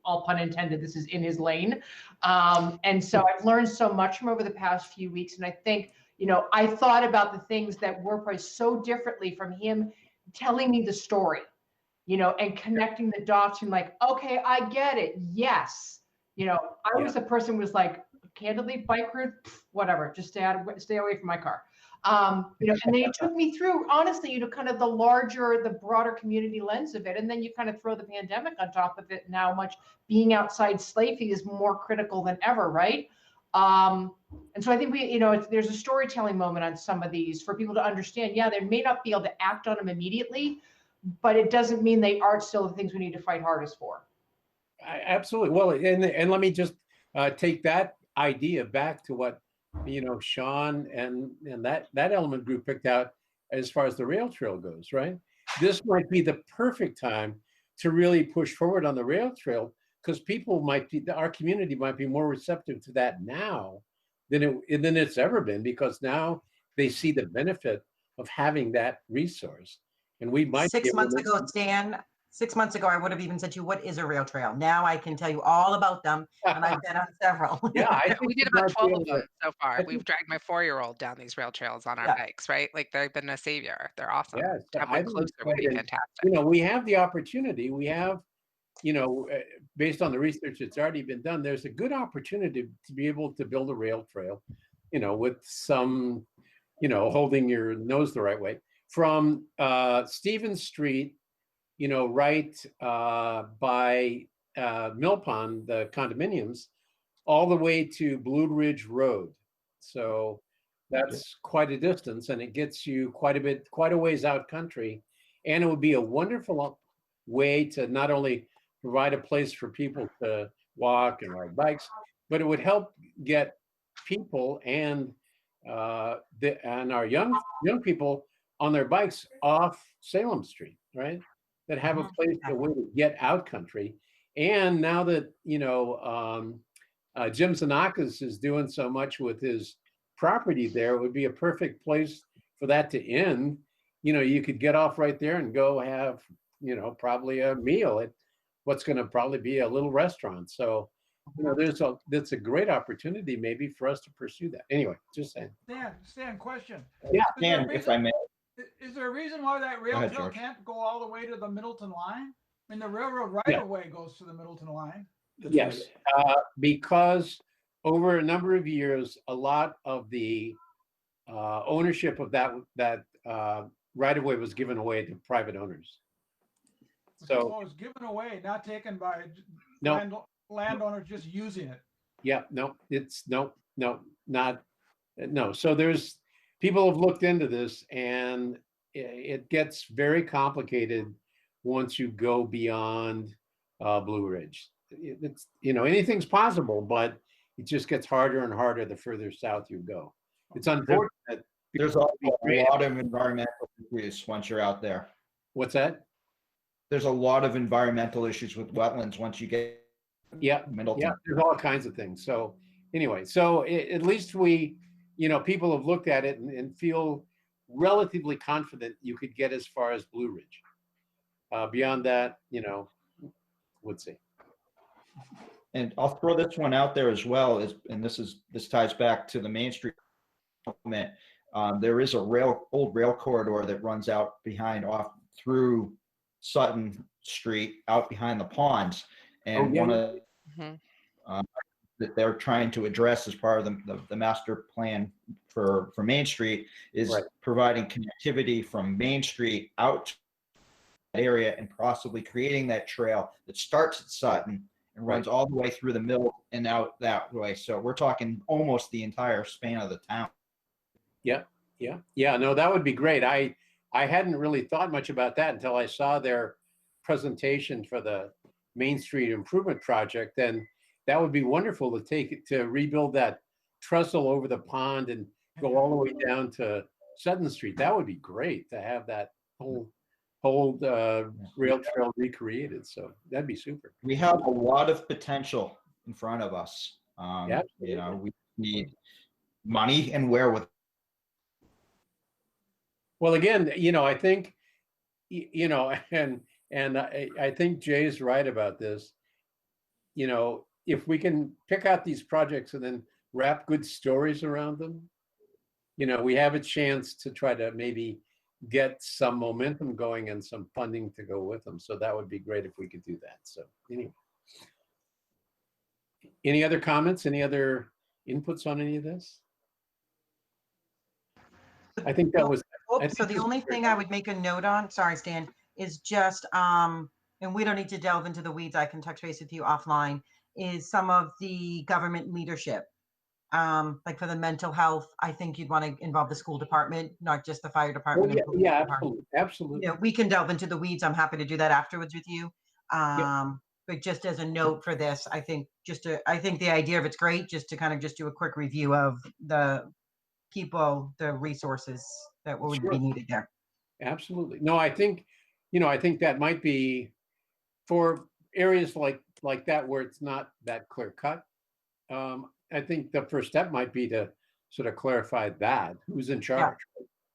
all pun intended, this is in his lane. And so I've learned so much from over the past few weeks. And I think, I thought about the things that were probably so differently from him telling me the story, and connecting the dots and like, okay, I get it. Yes. I was the person who was like, candidly, bike route, whatever, just stay away from my car. And then you took me through, honestly, kind of the broader community lens of it. And then you kind of throw the pandemic on top of it. Now much being outside Slatey is more critical than ever, right? And so I think there's a storytelling moment on some of these for people to understand. Yeah, they may not be able to act on them immediately, but it doesn't mean they aren't still the things we need to fight hardest for. Absolutely. Well, and let me just take that idea back to what Sean and that element group picked out as far as the rail trail goes, right? This might be the perfect time to really push forward on the rail trail, because our community might be more receptive to that now than it's ever been, because now they see the benefit of having that resource. And we might be 6 able months to- ago, Stan, 6 months ago, I would have even said to you, what is a rail trail? Now I can tell you all about them, and I've been on several. Yeah, I Yeah, think we did we about might be 12 able of to- them so far. I We've think- dragged my 4-year-old down these rail trails on our Yeah. bikes, right? Like they've been a savior. They're awesome. Yes, To have I one think closer it's would be quite an- fantastic. we have the opportunity. We have, based on the research that's already been done, there's a good opportunity to be able to build a rail trail, with some, holding your nose the right way from Stevens Street, right by Mill Pond, the condominiums, all the way to Blue Ridge Road. So that's quite a distance, and it gets you quite a ways out country. And it would be a wonderful way to not only provide a place for people to walk and ride bikes, but it would help get people and our young people on their bikes off Salem Street, right? That have a place, a way to get out country. And now that Jim Zanakis is doing so much with his property there, it would be a perfect place for that to end. You could get off right there and go have, probably a meal at what's going to probably be a little restaurant. So, that's a great opportunity maybe for us to pursue that. Anyway, just saying. Stan, question. Yeah, Dan, if I may. Is there a reason why that rail ahead, trail George. can't go all the way to the Middleton line? I mean, the railroad right Yeah. of way goes to the Middleton line. That's Yes, right. because over a number of years, a lot of the ownership of that right of way was given away to private owners. So So it was given away, not taken by no, landowners just using it. yeah, no, it's not no. So there's people have looked into this, and it gets very complicated once you go beyond Blue Ridge. It's anything's possible, but it just gets harder and harder the further south you go. It's unfortunate. There's also a lot of environmental issues once you're out there. What's that? There's a lot of environmental issues with wetlands once you get Yeah, Middleton. yeah. There's all kinds of things. So anyway, at least we, people have looked at it and feel relatively confident you could get as far as Blue Ridge. Beyond that, would see. And I'll throw this one out there as well, and this ties back to the Main Street element. There is a old rail corridor that runs out off through Sutton Street, out behind the ponds, and one of that they're trying to address as part of the master plan for Main Street is providing connectivity from Main Street out to that area and possibly creating that trail that starts at Sutton and runs all the way through the middle and out that way. So we're talking almost the entire span of the town. Yeah. No, that would be great. I hadn't really thought much about that until I saw their presentation for the Main Street Improvement Project. And that would be wonderful to take it to rebuild that trestle over the pond and go all the way down to Sutton Street. That would be great to have that whole rail trail recreated. So that'd be super. We have a lot of potential in front of us. We need money and wherewithal. Well, again, I think, and I think Jay's right about this. If we can pick out these projects and then wrap good stories around them, we have a chance to try to maybe get some momentum going and some funding to go with them. So that would be great if we could do that. So anyway, any other comments? Any other inputs on any of this? I think that was. So the only thing I would make a note on, sorry, Stan, is just, and we don't need to delve into the weeds, I can touch base with you offline, is some of the government leadership. Like for the mental health, I think you'd want to involve the school department, not just the fire department. Yeah, absolutely. We can delve into the weeds. I'm happy to do that afterwards with you. But just as a note for this, I think the idea of it's great, just to kind of just do a quick review of the people, the resources that would be needed there. Absolutely. No, I think that might be for areas like that where it's not that clear cut. I think the first step might be to sort of clarify that who's in charge.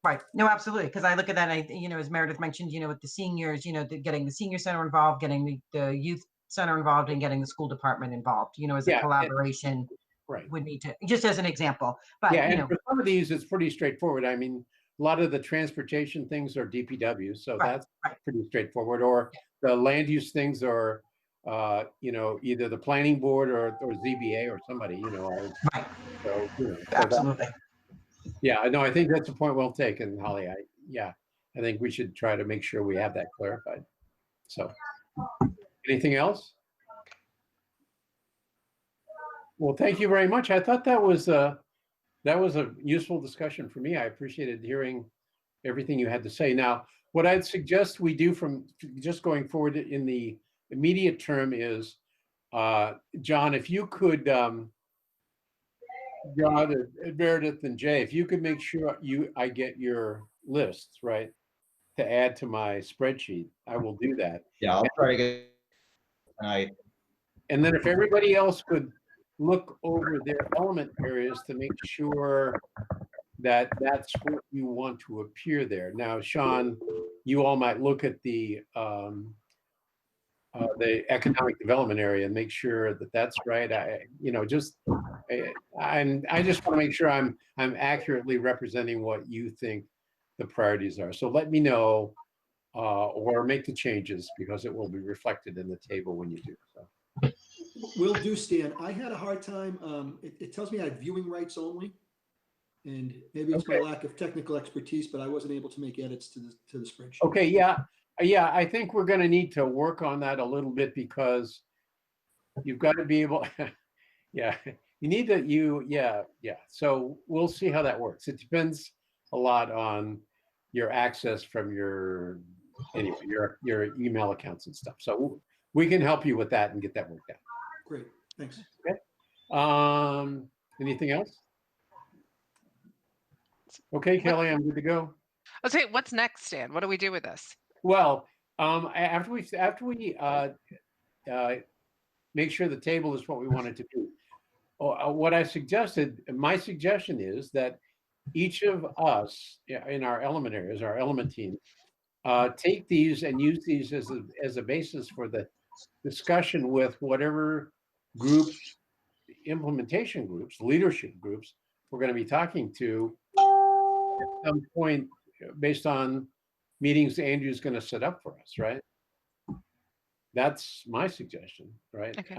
Right. No, absolutely. Because I look at that, and as Meredith mentioned, with the seniors, getting the senior center involved, getting the youth center involved, and getting the school department involved, as a Yeah, collaboration right. would need to, just as an example. But, Yeah, and for some of these, it's pretty straightforward. I mean, a lot of the transportation things are DPW, so Right, that's right. pretty straightforward. Or the land use things are, either the planning board or ZBA or somebody, Right. so, so that, Absolutely. yeah, no, I think that's a point well taken, Holly. I think we should try to make sure we have that clarified. So, anything else? Well, thank you very much. I thought that was a useful discussion for me. I appreciated hearing everything you had to say. Now, what I'd suggest we do from just going forward in the immediate term is, John, if you could, John, Meredith, and Jay, if you could make sure I get your lists, right, to add to my spreadsheet, I will do that. Yeah, I'll try to get tonight. And then if everybody else could look over their element areas to make sure that that's what you want to appear there. Now, Sean, you all might look at the economic development area and make sure that that's right. I just want to make sure I'm accurately representing what you think the priorities are. So let me know or make the changes, because it will be reflected in the table when you do. So. Will do, Stan. I had a hard time. It tells me I had viewing rights only, and maybe it's my lack of technical expertise, but I wasn't able to make edits to the spreadsheet. Okay, yeah. I think we're going to need to work on that a little bit, because you've got to be able. Yeah, you need to. Yeah. So we'll see how that works. It depends a lot on your access from your email accounts and stuff. So we can help you with that and get that worked out. Great, thanks. Okay. Anything else? Okay, Kelly, I'm good to go. Okay, what's next, Stan? What do we do with this? Well, after we make sure the table is what we wanted to do, what I suggested, my suggestion is that each of us in our element areas, our element team, take these and use these as a basis for the discussion with whatever groups, implementation groups, leadership groups we're going to be talking to at some point, based on meetings Andrew's going to set up for us, right? That's my suggestion, right? Okay.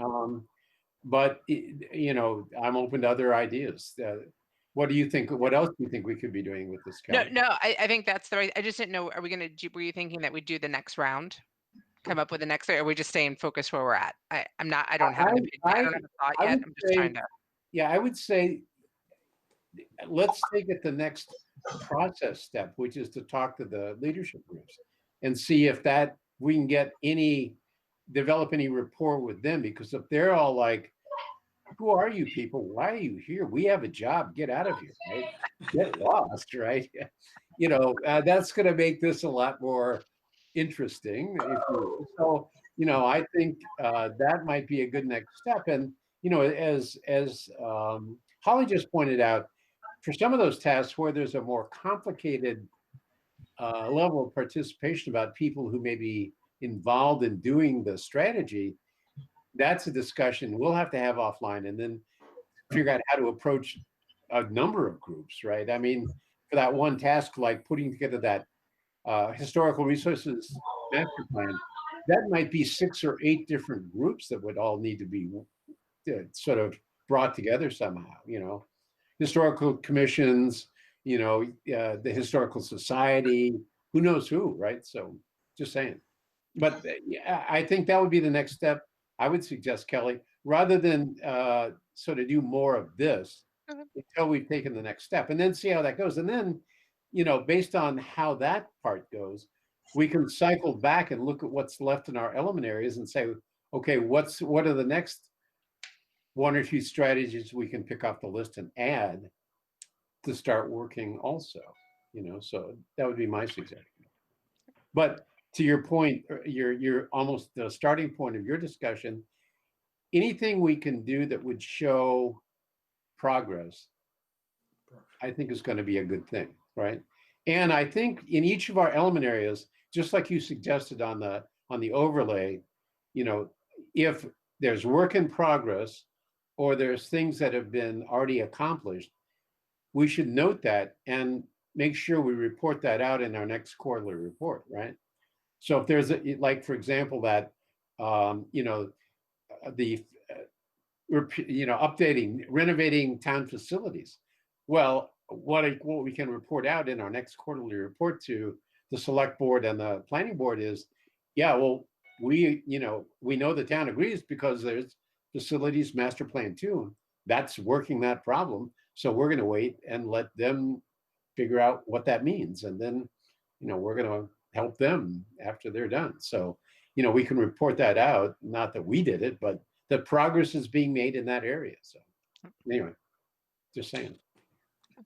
But I'm open to other ideas. What do you think? What else do you think we could be doing with this? No, I think that's the right. I just didn't know. Are we going to? Were you thinking that we'd do the next round? Come up with the next, or are we just staying focused where we're at? I'm not. I don't have an opinion. I don't have a thought yet. I'm just trying to. Yeah, I would say let's take it the next process step, which is to talk to the leadership groups and see if we can develop any rapport with them, because if they're all like, who are you people? Why are you here? We have a job. Get out of here, right? Get lost, right? That's going to make this a lot more interesting. So, I think that might be a good next step. And, as Holly just pointed out, for some of those tasks where there's a more complicated level of participation about people who may be involved in doing the strategy, that's a discussion we'll have to have offline, and then figure out how to approach a number of groups, right? I mean, for that one task, like putting together that historical resources master plan, that might be 6 or 8 different groups that would all need to be sort of brought together somehow, historical commissions, the historical society, who knows who, right? So just saying. But I think that would be the next step. I would suggest, Kelly, rather than sort of do more of this until we've taken the next step, and then see how that goes. And then, based on how that part goes, we can cycle back and look at what's left in our element areas and say, okay, what are the next 1 or 2 strategies we can pick off the list and add to start working also, so that would be my suggestion. But to your point, you're almost the starting point of your discussion, anything we can do that would show progress, I think is going to be a good thing, right? And I think in each of our element areas, just like you suggested on the overlay, you know, if there's work in progress or there's things that have been already accomplished, we should note that and make sure we report that out in our next quarterly report, right? So if there's like, for example, that you know, the updating, renovating town facilities. Well, what we can report out in our next quarterly report to the select board and the planning board is, yeah, well, we know the town agrees because there's facilities master plan 2 that's working that problem. So we're going to wait and let them figure out what that means, and then we're going to help them after they're done. So we can report that out, not that we did it, but the progress is being made in that area. So anyway, just saying.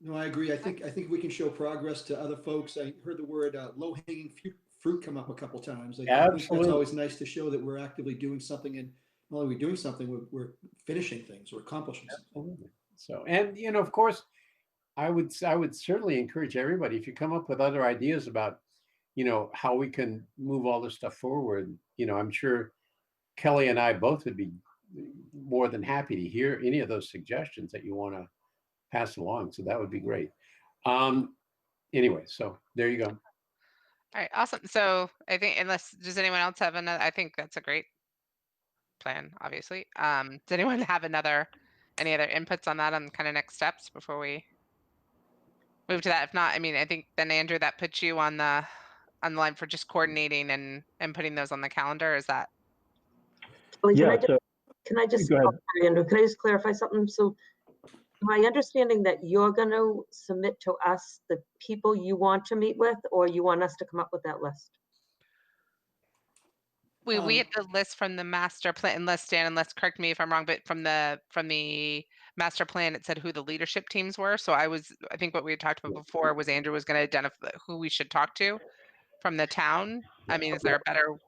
No, I agree. I think we can show progress to other folks. I heard the word low-hanging fruit come up a couple times. I think that's Absolutely. always nice to show that we're actively doing something, and not only are we doing something, we're finishing things, we're accomplishing something. Absolutely. So, and of course, I would certainly encourage everybody, if you come up with other ideas about how we can move all this stuff forward, I'm sure Kelly and I both would be more than happy to hear any of those suggestions that you want to pass along. So that would be great. Anyway, so there you go. All right, awesome. So I think, does anyone else have another? I think that's a great plan, obviously. Does anyone have any other inputs on that, on kind of next steps before we move to that? If not, I mean, I think then, Andrew, that puts you on the line for just coordinating and putting those on the calendar. Is that? Kelly, Yeah, so can I just, go ahead. sorry, Andrew, can I just clarify something? So my understanding that you're going to submit to us the people you want to meet with, or you want us to come up with that list? We had the list from the master plan, unless correct me if I'm wrong, but from the master plan, it said who the leadership teams were. So I think what we had talked about before was Andrew was going to identify who we should talk to from the town. I mean, is there a better?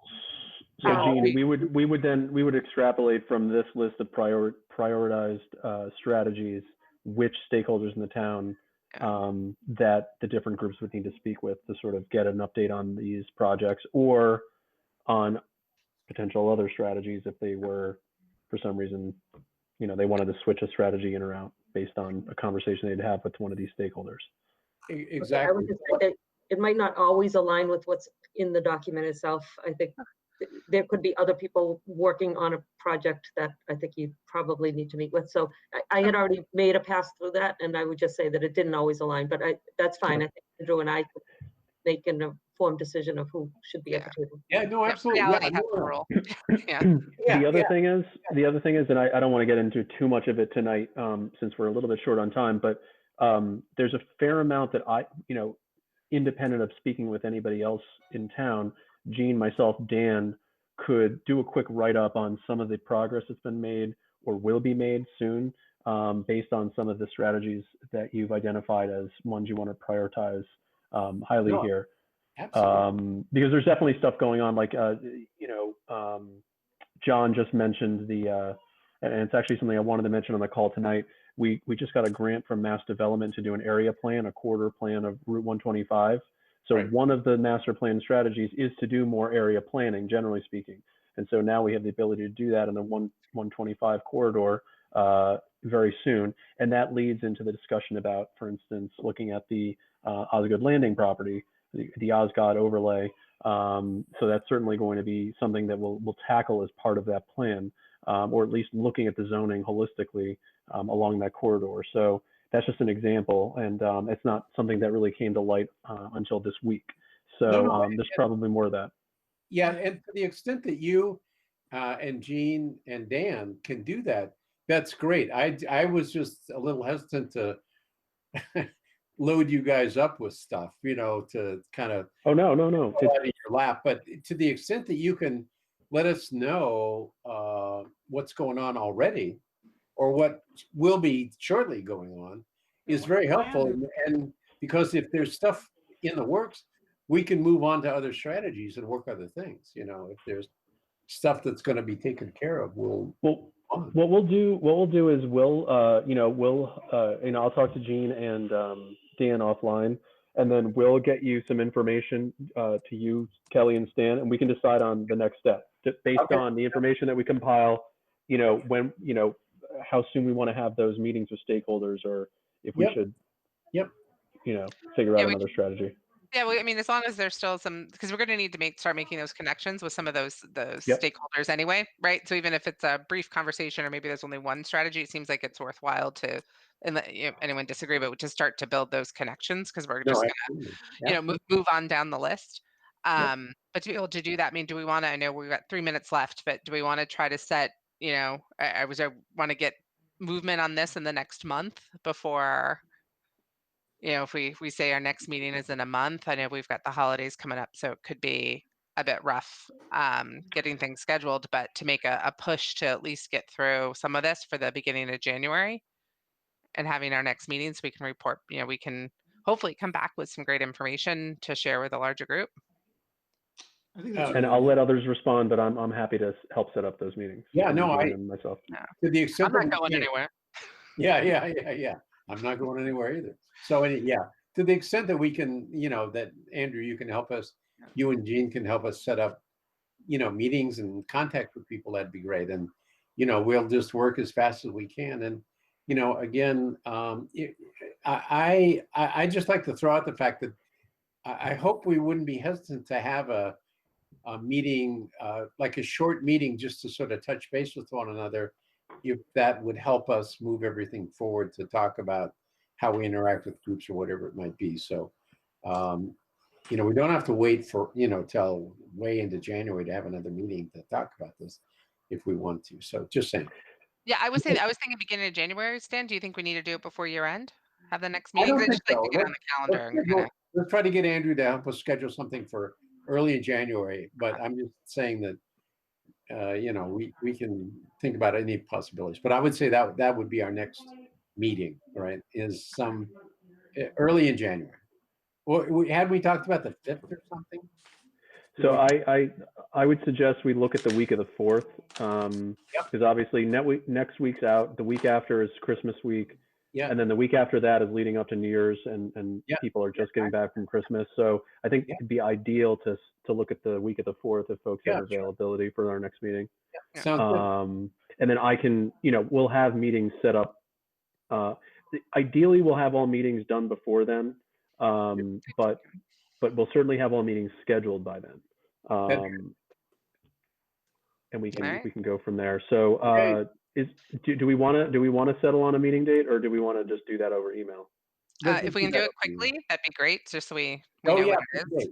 So Jean, we would extrapolate from this list of prioritized strategies which stakeholders in the town that the different groups would need to speak with to sort of get an update on these projects or on potential other strategies if they were, for some reason, they wanted to switch a strategy in or out based on a conversation they'd have with one of these stakeholders. Exactly. Okay, I would just say that it might not always align with what's in the document itself. I think there could be other people working on a project that I think you probably need to meet with. So I had already made a pass through that, and I would just say that it didn't always align, but that's fine. I think Andrew and I could make an informed decision of who should be at the table. Yeah, no, absolutely. Reality has the rule. Yeah. The other thing is, and I don't want to get into too much of it tonight, since we're a little bit short on time, but there's a fair amount that independent of speaking with anybody else in town, Jean, myself, Dan, could do a quick write-up on some of the progress that's been made or will be made soon, based on some of the strategies that you've identified as ones you want to prioritize highly here. Absolutely. Because there's definitely stuff going on, like John just mentioned and it's actually something I wanted to mention on the call tonight. We just got a grant from Mass Development to do an area plan, a corridor plan of Route 125. So one of the master plan strategies is to do more area planning, generally speaking. And so now we have the ability to do that in the 125 corridor very soon. And that leads into the discussion about, for instance, looking at the Osgood Landing property, the Osgood overlay. So that's certainly going to be something that we'll tackle as part of that plan, or at least looking at the zoning holistically along that corridor. So that's just an example, and it's not something that really came to light until this week. So there's probably more of that. Yeah, and to the extent that you and Jean and Dan can do that, that's great. I was just a little hesitant to load you guys up with stuff, to kind of no out of your lap. But to the extent that you can let us know what's going on already, or what will be shortly going on, is very helpful. And because if there's stuff in the works, we can move on to other strategies and work other things. If there's stuff that's going to be taken care of, what we'll do is I'll talk to Jean and Dan offline. and then we'll get you some information to you, Kelly and Stan, and we can decide on the next step based Okay. on the information that we compile. When how soon we want to have those meetings with stakeholders, or if we Yep. should, Yep. figure Yeah, out we another strategy. Yeah, well, I mean, as long as there's still some, because we're going to need to start making those connections with some of those Yep. stakeholders anyway, right? So even if it's a brief conversation or maybe there's only one strategy, it seems like it's worthwhile to, and anyone disagree, but to start to build those connections because we're No, just absolutely. going to move on down the list. Yep. But to be able to do that, I mean, do we want to? I know we've got 3 minutes left, but do we want to try to set? I want to get movement on this in the next month before. If we say our next meeting is in a month, I know we've got the holidays coming up, so it could be a bit rough getting things scheduled, but to make a push to at least get through some of this for the beginning of January and having our next meeting so we can report, we can hopefully come back with some great information to share with a larger group. I think that's a And good I'll let idea. others respond, but I'm happy to help set up those meetings. Yeah, and no, join them myself. to the extent I'm not that we going can. anywhere. Yeah. I'm not going anywhere either. So yeah, to the extent that we can, that Andrew, you can help us, you and Jean can help us set up, meetings and contact with people, that'd be great. And, we'll just work as fast as we can. And, again, I just like to throw out the fact that I hope we wouldn't be hesitant to have a meeting, like a short meeting, just to sort of touch base with one another, if that would help us move everything forward to talk about how we interact with groups or whatever it might be. So, we don't have to wait for, till way into January to have another meeting to talk about this if we want to. So just saying. Yeah, I was thinking beginning of January, Stan. Do you think we need to do it before year end? Have the next I meeting? don't I think just like so. to get on the calendar and kind of. Let's try to get Andrew to help us schedule something for early in January. But I'm just saying that, we can think about any possibilities. But I would say that would be our next meeting, right? Is some early in January. Well, had we talked about the 5th or something? So I would suggest we look at the week of the 4th, because obviously next week's out. The week after is Christmas week, Yeah. and then the week after that is leading up to New Year's, and people are just getting back from Christmas. So I think it'd be ideal to look at the week of the 4th if folks have availability for our next meeting. Sounds good. And then I can, we'll have meetings set up. Ideally, we'll have all meetings done before then, but we'll certainly have all meetings scheduled by then. And we can go from there. So do we want to settle on a meeting date, or do we want to just do that over email? If we can do it quickly, that'd be great, just so we know what it is.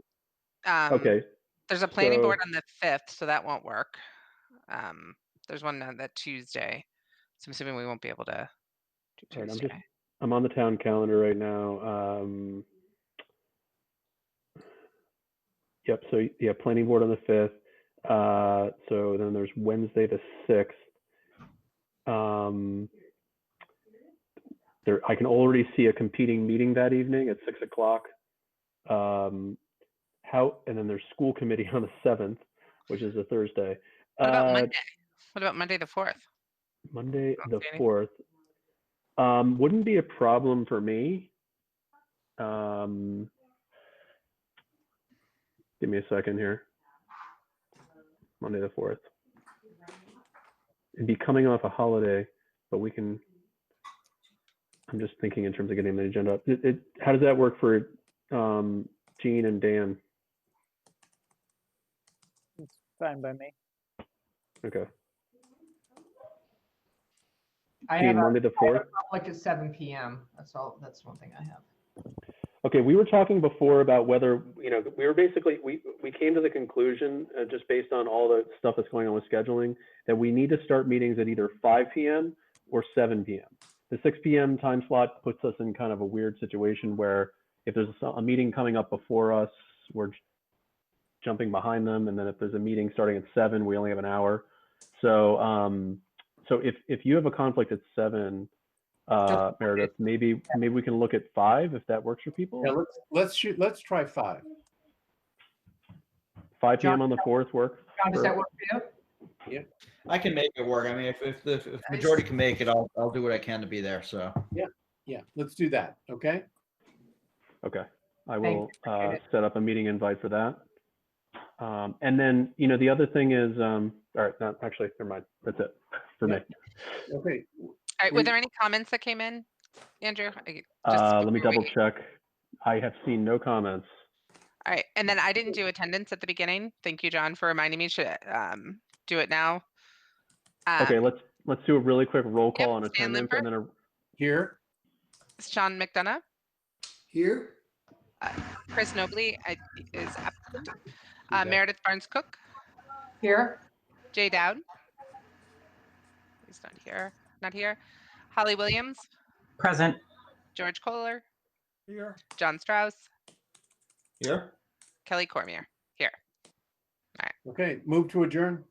Okay. There's a planning board on the 5th, so that won't work. There's one on that Tuesday, so I'm assuming we won't be able to do Tuesday. I'm on the town calendar right now. Yep. So yeah, planning board on the 5th. So then there's Wednesday the 6th. I can already see a competing meeting that evening at 6 o'clock. And then there's school committee on the 7th, which is a Thursday. What about Monday? What about Monday the 4th? Monday the 4th. Wouldn't be a problem for me. Give me a second here. Monday the 4th. It'd be coming off a holiday, but we can. I'm just thinking in terms of getting the agenda up. How does that work for Jean and Dan? It's fine by me. Okay. I have Monday the 4th. Like at 7 p.m. That's all. That's one thing I have. Okay, we were talking before about whether, we were basically, we came to the conclusion, just based on all the stuff that's going on with scheduling, that we need to start meetings at either 5 p.m. or 7 p.m. The 6 p.m. time slot puts us in kind of a weird situation where if there's a meeting coming up before us, we're jumping behind them. And then if there's a meeting starting at 7, we only have an hour. So, so if you have a conflict at 7, Meredith, maybe we can look at 5 if that works for people. Yeah, let's try 5. 5 p.m. on the 4th work. John, does that work for you? Yeah, I can make it work. I mean, if the majority can make it, I'll do what I can to be there. So yeah, let's do that. Okay. Okay. I will Appreciate it. set up a meeting invite for that. And then, you know, the other thing is, all right, no, actually, never mind. That's it for me. Okay. All right, were We- there any comments that came in, Andrew? Just Let me before double we- check. I have seen no comments. All right, and then I didn't do attendance at the beginning. Thank you, John, for reminding me to do it now. Okay, let's do a really quick roll call on Stan attendance, Limper, and then Here, Sean McDonough, Here, Chris Nobley is absent. Okay. Meredith Barnes Cook, Here, Jay Dowd, he's not here. Holly Williams, Present. George Kohler, Here. John Strauss, Here. Kelly Cormier, here. okay, move to adjourn.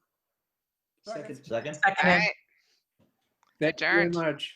second. Second. All Seconded. right, Thank you very Adjourned. much.